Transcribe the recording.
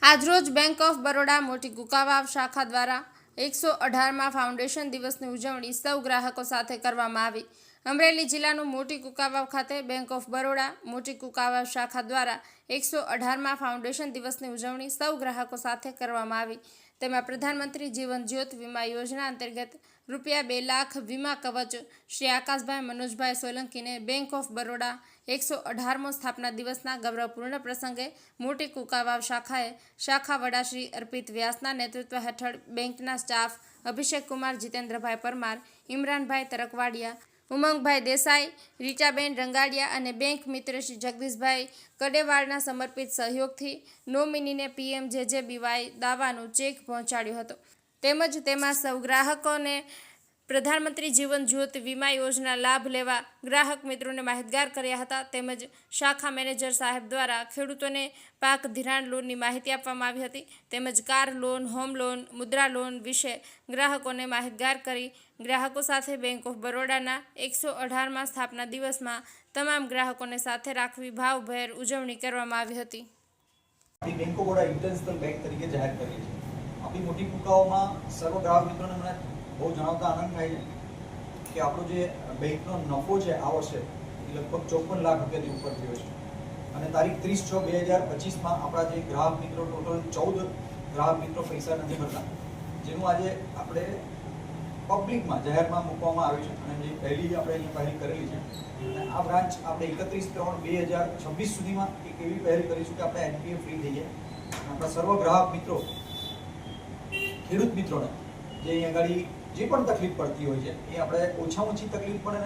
આજરોજ bank of Baroda મોટી કુકાવાવ શાખા દ્વારા 118માં ફાઉન્ડેશન દિવસની ઉજવણી સૌ ગ્રાહકો સાથે કરવામાં આવી। અમરેલી જિલ્લાનું મોટી કુકાવાવ ખાતે બેંક ઓફ બરોડા મોટી કુકાવાવ શાખા દ્વારા 118માં ફાઉન્ડેશન દિવસની ઉજવણી સૌ ગ્રાહકો સાથે કરવામાં આવી। તેમાં પ્રધાનમંત્રી જીવન જ્યોત વીમા યોજના અંતર્ગત રૂપિયા 2 લાખ વીમા કવચ શ્રી આકાશભાઈ મનોજભાઈ સોલંકીને બેંક ઓફ બરોડા 118મો સ્થાપના દિવસના ગૌરવપૂર્ણ પ્રસંગે મોટી કુકાવાવ શાખાએ શાખા વડા શ્રી અર્પિત વ્યાસના નેતૃત્વ હેઠળ બેંકના સ્ટાફ અભિષેક કુમાર જીતેન્દ્રભાઈ પરમાર, ઇમરાનભાઈ તરકવાડિયા, ઉમંગભાઈ દેસાઈ, રીટાબેન રંગાડિયા અને બેંક મિત્ર શ્રી જગદીશભાઈ કડેવાળના સમર્પિત સહયોગથી નોમિનીને PMJJBY દાવાનું ચેક પહોંચાડ્યો હતો। તેમજ તેમાં સૌ ગ્રાહકોને પ્રધાનમંત્રી જીવન જ્યોત વીમા યોજના લાભ લેવા ગ્રાહક મિત્રોને માહિતગાર કર્યા હતા। તેમજ શાખા મેનેજર સાહેબ દ્વારા ખેડૂતોને પાક ધિરાણ લોનની માહિતી આપવામાં આવી હતી। તેમજ કાર લોન, હોમ લોન, મુદ્રા લોન વિશે ગ્રાહકોને માહિતગાર કરી ગ્રાહકો સાથે બેંક ઓફ બરોડાના 118મા સ્થાપના દિવસમાં તમામ ગ્રાહકોને સાથે રાખવી ભાવભેર ઉજવણી કરવામાં આવી હતી। Bank of Baroda international bank તરીકે જાહેર કરી છે। આપણી મોટી કુકાઓમાં સર્વ ગ્રાહક મિત્રોને મને બહુ જણાવતા આનંદ થાય છે કે આપણો જે બેંકનો નફો છે આ વર્ષે એ લગભગ 54 લાખ રૂપિયાથી ઉપર થયો છે અને તારીખ 30/6/2025માં આપણા જે ગ્રાહક મિત્રો ટોટલ 14 ગ્રાહક મિત્રો પૈસા નથી ભરતા, જેનું આજે આપણે પબ્લિકમાં જાહેરમાં મૂકવામાં આવ્યું છે અને જે પહેલી આપણે અહીંયા પહેલ કરેલી છે અને આ બ્રાન્ચ આપણે 31/3/2026 સુધીમાં એક એવી પહેલ કરીશું કે આપણે NPA ફ્રી થઈ જાય। આપણા સર્વ ગ્રાહક મિત્રો, ખેડૂત મિત્રોને જે અહીંયા આગળ જે પણ તકલીફ પડતી હોય છે એ આપણે ઓછામાં ઓછી તકલીફ પડે